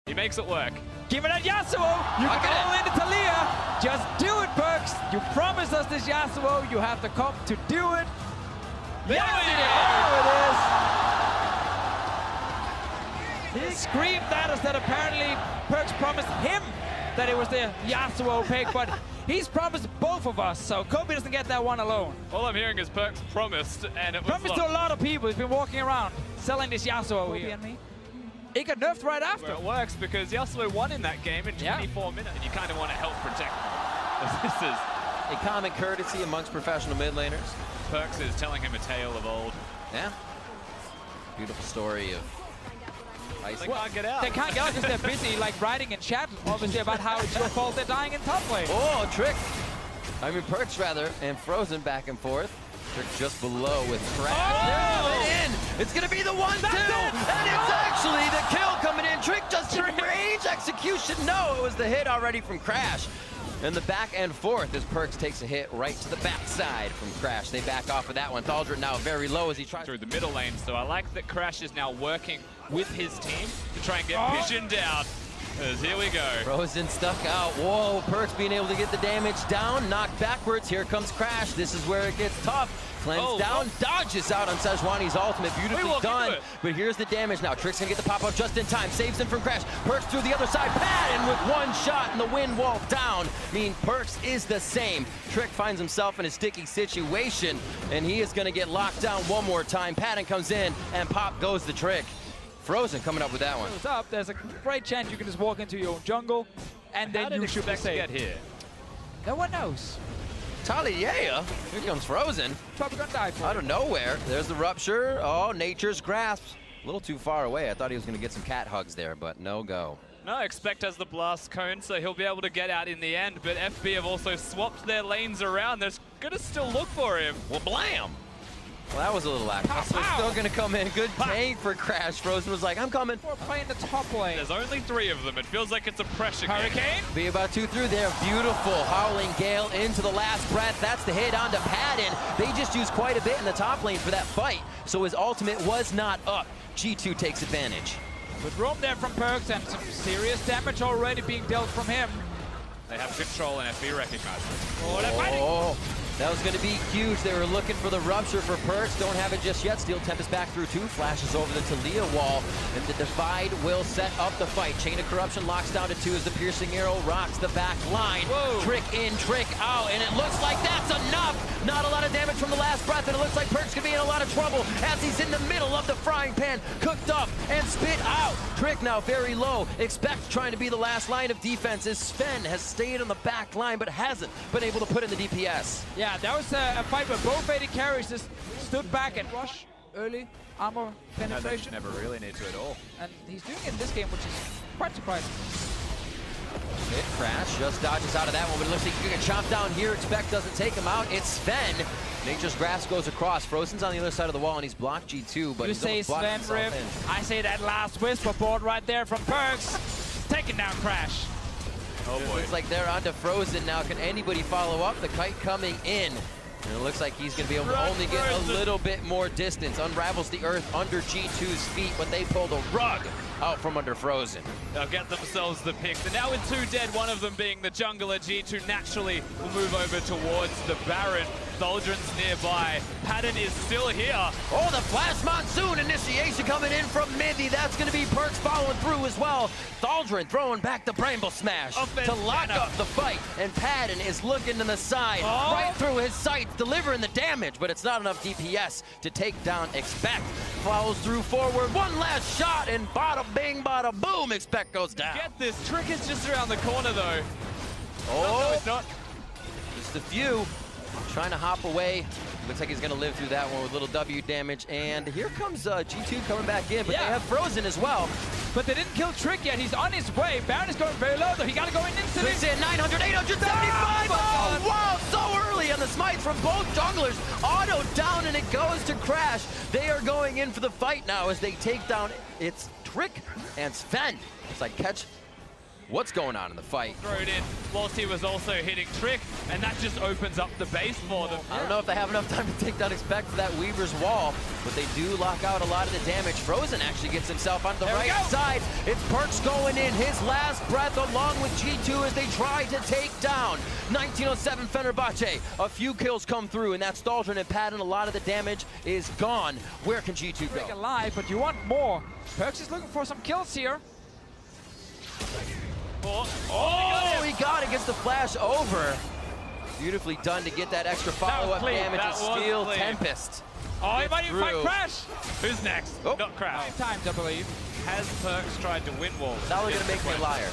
He makes it work. Give it at Yasuo! You can all into Talia! Just do it, Perks! You promised us this Yasuo, you have the comp to do it! There it is! He screamed at us that apparently Perks promised him that it was the Yasuo pick, but he's promised both of us, so Kobe doesn't get that one alone. All I'm hearing is Perks promised, and it was promised to a lot of people. He's been walking around selling this Yasuo here. And me. It got nerfed right after. Well, it works because Yasuo won in that game in 24 minutes, and you kind of want to help protect him. This is a common courtesy amongst professional mid laners. Perks is telling him a tale of old. Yeah. Beautiful story of ice. They can't get out. They can't get out because they're busy like writing in chat, obviously, about how it's your fault they're dying in top lane. Oh, Trick. I mean, Perks rather, and Frozen back and forth. Trick just below with Crash. Oh! In. It's going to be the 1-2. And it's actually the kill coming in. Trick just in range. Execution. No, it was the hit already from Crash. And the back and forth as Perks takes a hit right to the backside from Crash. They back off of that one. Thaldred now very low as he tries through the middle lane. So I like that Crash is now working with his team to try and get Vision down. As here we go. Frozen stuck out. Whoa, Perks being able to get the damage down. Knocked backwards. Here comes Crash. This is where it gets tough. Cleanse down, dodges out on Sejuani's ultimate. Beautifully done. But here's the damage now. Trick's gonna get the pop-up just in time. Saves him from Crash. Perks through the other side. Patton with one shot and the wind wall down. Perks is the same. Trick finds himself in a sticky situation, and he is gonna get locked down one more time. Patton comes in, and pop goes the Trick. Frozen coming up with that one. Up, there's a great chance you can just walk into your own jungle, and then you should expect to get here. No one knows. Talia, here comes Frozen. Probably gonna die for out of nowhere. There's the rupture. Oh, Nature's Grasp. A little too far away. I thought he was gonna get some cat hugs there, but no go. No, Expect has the blast cone, so he'll be able to get out in the end, but FB have also swapped their lanes around. They're gonna still look for him. Well, blam! Well, that was a little lackluster. Still gonna come in. Good tank for Crash. Frozen was like, I'm coming. We're playing the top lane. There's only 3 of them. It feels like it's a pressure game. Be about 2 through there. Beautiful. Howling Gale into the last breath. That's the hit onto Patton. They just used quite a bit in the top lane for that fight, so his ultimate was not up. G2 takes advantage. Good roam there from Perks and some serious damage already being dealt from him. They have control and FB recognizes it. Oh, they're fighting. That was going to be huge. They were looking for the rupture for Perks. Don't have it just yet. Steel Tempest back through 2. Flashes over the Talia wall. And the Divide will set up the fight. Chain of Corruption locks down to 2 as the Piercing Arrow rocks the back line. Whoa. Trick in, Trick out. And it looks like that's enough. Not a lot of damage from the last breath. And it looks like Perks could be in a lot of trouble as he's in the middle of the frying pan. Cooked up and spit out. Trick now very low. Expect trying to be the last line of defense as Sven has stayed on the back line but hasn't been able to put in the DPS. Yeah, that was a fight where both AD carries just stood back and rush early armor penetration. Never really need to at all. And he's doing it in this game, which is quite surprising. Hit Crash just dodges out of that one, but it looks like you can chomp down here. Expect doesn't take him out. It's Sven. Nature's Grasp goes across. Frozen's on the other side of the wall, and he's blocked G2, but you he's say Sven, Rip. I say that last whisper board right there from Perks. Taking down Crash. Oh boy. Looks like they're onto Frozen now. Can anybody follow up? The kite coming in. And it looks like he's going to be able to only get a little bit more distance. Unravels the earth under G2's feet, but they pulled a rug out from under Frozen. They'll get themselves the picks. And now with 2 dead, one of them being the jungler, G2 naturally will move over towards the Baron. Thaldren's nearby. Patton is still here. Oh, the Flash Monsoon initiation coming in from Mindy. That's going to be Perks following through as well. Thaldren throwing back the Bramble Smash to lock up the fight. And Patton is looking to the side, right through his sights, delivering the damage, but it's not enough DPS to take down Expect. Follows through forward, one last shot, and bada bing, bada boom, Expect goes down. Get this, Trick is just around the corner though. Oh, no, it's not. Just a few. Trying to hop away. Looks like he's going to live through that one with little W damage. And here comes G2 coming back in, but they have Frozen as well. But they didn't kill Trick yet. He's on his way. Baron is going very low, though. He got to go in instantly. He's in 900, 875. Oh, wow, so early. And the smites from both junglers. Auto down, and it goes to Crash. They are going in for the fight now as they take down. It's Trick and Sven. It's like catch what's going on in the fight. Thrown in whilst he was also hitting Trick, and that just opens up the base for them. I don't know if they have enough time to take down Expect for that Weaver's wall, but they do lock out a lot of the damage. Frozen actually gets himself on the right side. It's Perks going in, his last breath along with G2 as they try to take down 1907 Fenerbahce. A few kills come through, and that's Staldron and Patton. A lot of the damage is gone. Where can G2 go? Alive, but you want more. Perks is looking for some kills here. Oh, he got it, gets the flash over. Beautifully done to get that extra follow-up damage and steal Tempest. Oh, he might even fight Crash. Who's next? Oh. Not Crash. 5 times, I believe. Has Perks tried to win wall? Now they're gonna make me a liar.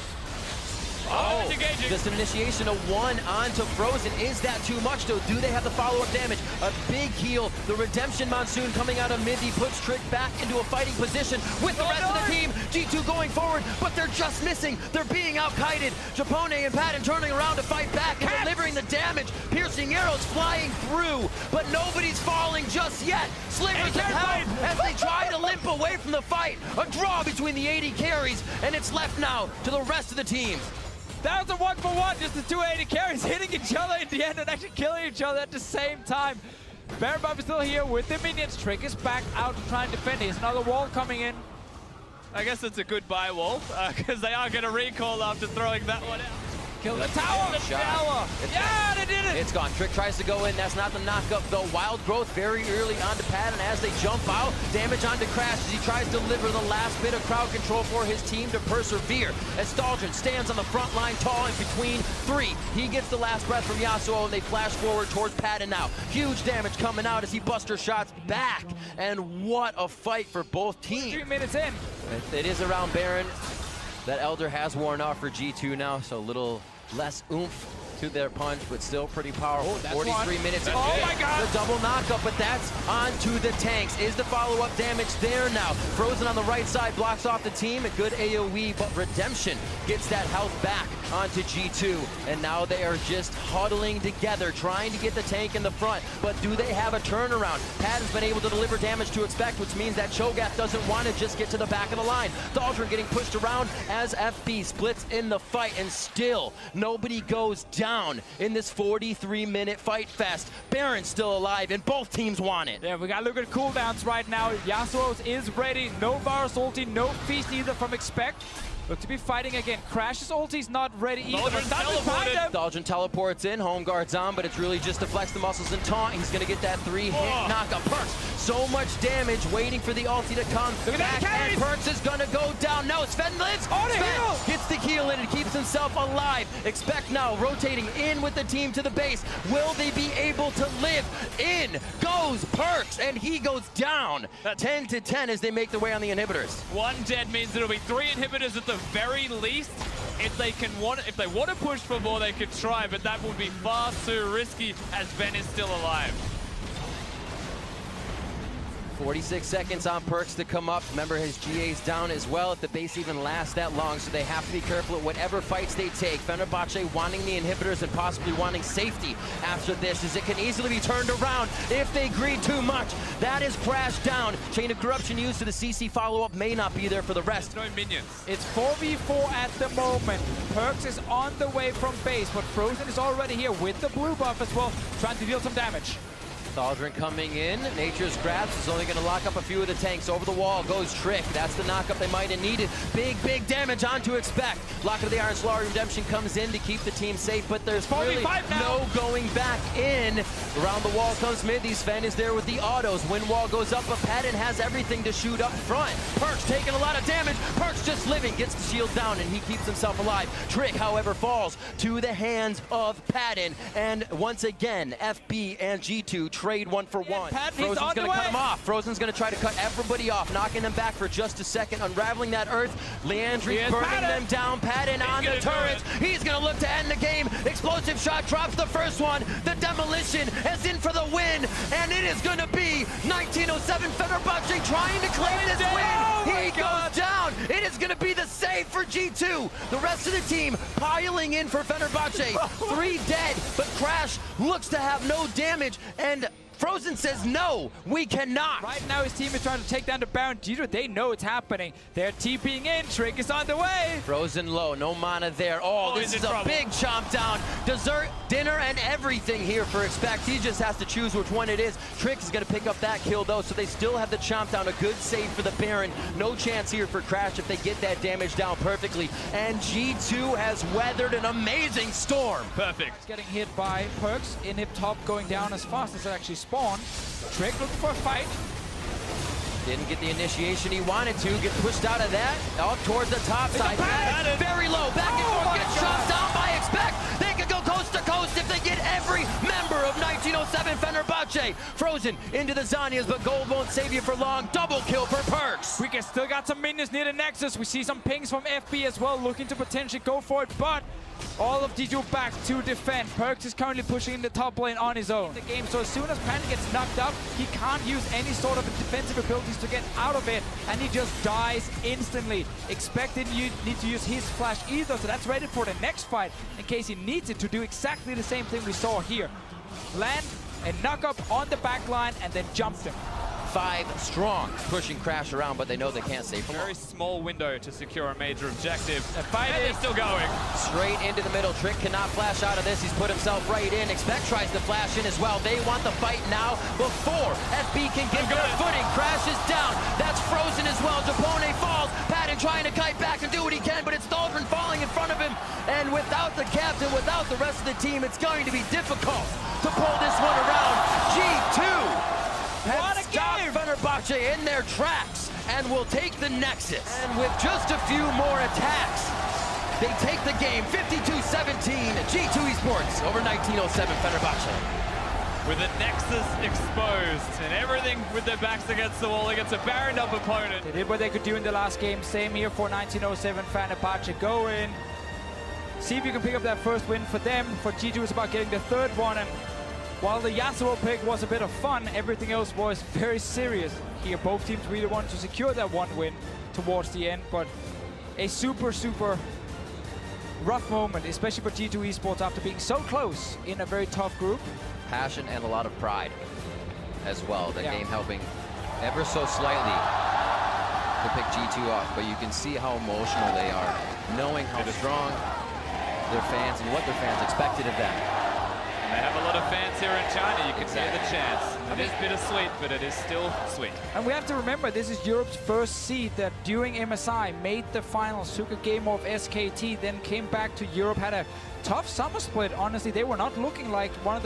Oh, engaging. Just an initiation of 1 onto Frozen. Is that too much, though? Do they have the follow-up damage? A big heal. The Redemption Monsoon coming out of mid. He puts Trick back into a fighting position with the rest of the team. G2 going forward, but they're just missing. They're being out-kited. Japone and Patton turning around to fight back and delivering the damage. Piercing arrows flying through, but nobody's falling just yet. Slivers of help as they try to limp away from the fight. A draw between the 80 carries, and it's left now to the rest of the team. That was a 1-for-1, just the 280 carries hitting each other in the end and actually killing each other at the same time. Baron Buff is still here with the minions. Trick is back out to try and defend. Here's another wall coming in. I guess it's a goodbye wall, because they are going to recall after throwing that one out. Kill the tower! Yeah, they did it! It's gone. Trick tries to go in. That's not the knockup, though. Wild Growth very early onto Patton as they jump out. Damage onto Crash as he tries to deliver the last bit of crowd control for his team to persevere. As Staldron stands on the front line tall in between 3. He gets the last breath from Yasuo, and they flash forward towards Patton now. Huge damage coming out as he buster shots back. And what a fight for both teams. 3 minutes in. It is around Baron. That Elder has worn off for G2 now, so a little less oomph to their punch, but still pretty powerful. 43 minutes. Oh my God! The double knockup, but that's onto the tanks. Is the follow-up damage there now? Frozen on the right side blocks off the team. A good AoE, but Redemption gets that health back onto G2. And now they are just huddling together, trying to get the tank in the front. But do they have a turnaround? Patton's been able to deliver damage to Expect, which means that Cho'Gath doesn't want to just get to the back of the line. Staldron getting pushed around as FB splits in the fight, and still nobody goes down in this 43-minute fight fest. Baron's still alive, and both teams want it. Yeah, we gotta look at cooldowns right now. Yasuo is ready. No Varus ulti, no Feast either from Expect. Look to be fighting again. Crash's ulti's not ready either. Staldron teleports in, home guard's on, but it's really just to flex the muscles and taunt. He's gonna get that 3-hit knockup. Perks, so much damage, waiting for the ulti to come back, and Perks is gonna go down. No, Sven lives. Sven gets the heal in and keeps himself alive. Expect now rotating in with the team to the base. Will they be able to live? In goes Perks, and he goes down. 10-10 as they make their way on the inhibitors. 1 dead means it'll be 3 inhibitors at the very least. If they want to push for more, they could try, but that would be far too risky as Ben is still alive. 46 seconds on Perks to come up. Remember, his GA's down as well if the base even lasts that long, so they have to be careful at whatever fights they take. Fenerbahce wanting the inhibitors and possibly wanting safety after this, as it can easily be turned around if they greed too much. That is Crash down. Chain of Corruption used to the CC follow-up may not be there for the rest. No minions. It's 4v4 at the moment. Perks is on the way from base, but Frozen is already here with the blue buff as well, trying to deal some damage. Staldron coming in. Nature's Grasp is only going to lock up a few of the tanks. Over the wall goes Trick. That's the knockup they might have needed. Big damage onto Expect. Lock of the Iron Slaw. Redemption comes in to keep the team safe, but there's really no going back in. Around the wall comes mid. Sven is there with the autos. Wind wall goes up, but Patton has everything to shoot up front. Perks taking a lot of damage. Perks just living. Gets the shield down, and he keeps himself alive. Trick, however, falls to the hands of Patton. And once again, FB and G2 trade 1 for 1. Frozen's going to cut him off. Frozen's going to try to cut everybody off, knocking them back for just a second, unraveling that earth. Leandri burning them down. Patton on the turrets. He's going to look to end the game. Explosive shot drops the first one. The demolition is in for the win, and it is going to be 1907 Fenerbahce trying to claim this win. He goes down. It is going to be the save for G2. The rest of the team piling in for Fenerbahce. 3 dead, but Crash looks to have no damage, and Frozen says, no, we cannot. Right now his team is trying to take down the Baron. G2, they know it's happening. They're TPing in. Trick is on the way. Frozen low, no mana there. Oh, this is a big chomp down. Dessert, dinner, and everything here for Expect. He just has to choose which one it is. Trick is going to pick up that kill, though, so they still have the chomp down. A good save for the Baron. No chance here for Crash if they get that damage down perfectly. And G2 has weathered an amazing storm. Perfect. It's getting hit by Perks. Inhib top going down as fast as it actually spawned. Trick looking for a fight. Didn't get the initiation he wanted to. Gets pushed out of that. Up towards the top side. Very low. Back and forth. Gets shot down by Expect. They could go coast to coast if they get every member of 1907 Fenerbahce. Frozen into the Zanyas, but gold won't save you for long. Double kill for Perks. We can still got some minions near the Nexus. We see some pings from FB as well, looking to potentially go for it, but all of G2 back to defend. Perks is currently pushing in the top lane on his own. The game, so as soon as Panic gets knocked up, he can't use any sort of defensive abilities to get out of it, and he just dies instantly. Expect didn't need to use his flash either, so that's ready for the next fight in case he needs it to do exactly the same thing we saw here. Land and knock up on the back line and then jump them. 5 strong, pushing Crash around, but they know they can't save him. Very small window to secure a major objective. The fight and they're still going. Straight into the middle. Trick cannot flash out of this. He's put himself right in. Expect tries to flash in as well. They want the fight now before FB can get their footing. Crash is down. That's Frozen as well. Japone falls. Patton trying to kite back and do what he can, but it's Thaldren falling in front of him. And without the captain, without the rest of the team, it's going to be difficult to pull this one around. G2 What a stopped game! Fenerbahce in their tracks and will take the Nexus. And with just a few more attacks, they take the game 52-17. G2 Esports over 1907 Fenerbahce. With the Nexus exposed and everything with their backs against the wall against a Baron up opponent. They did what they could do in the last game. Same here for 1907 Fenerbahce. Go in, see if you can pick up that first win for them. For G2, it's about getting the third one. And while the Yasuo pick was a bit of fun, everything else was very serious here. Both teams really wanted to secure that one win towards the end, but a super rough moment, especially for G2 Esports after being so close in a very tough group. Passion and a lot of pride as well. The game helping ever so slightly to pick G2 off, but you can see how emotional they are, knowing how strong their fans and what their fans expected of them. They have a lot of fans here in China. You can hear the chants. It is bittersweet, but it is still sweet. And we have to remember, this is Europe's first seed that during MSI made the finals, took a game off SKT, then came back to Europe, had a tough summer split. Honestly, they were not looking like one of the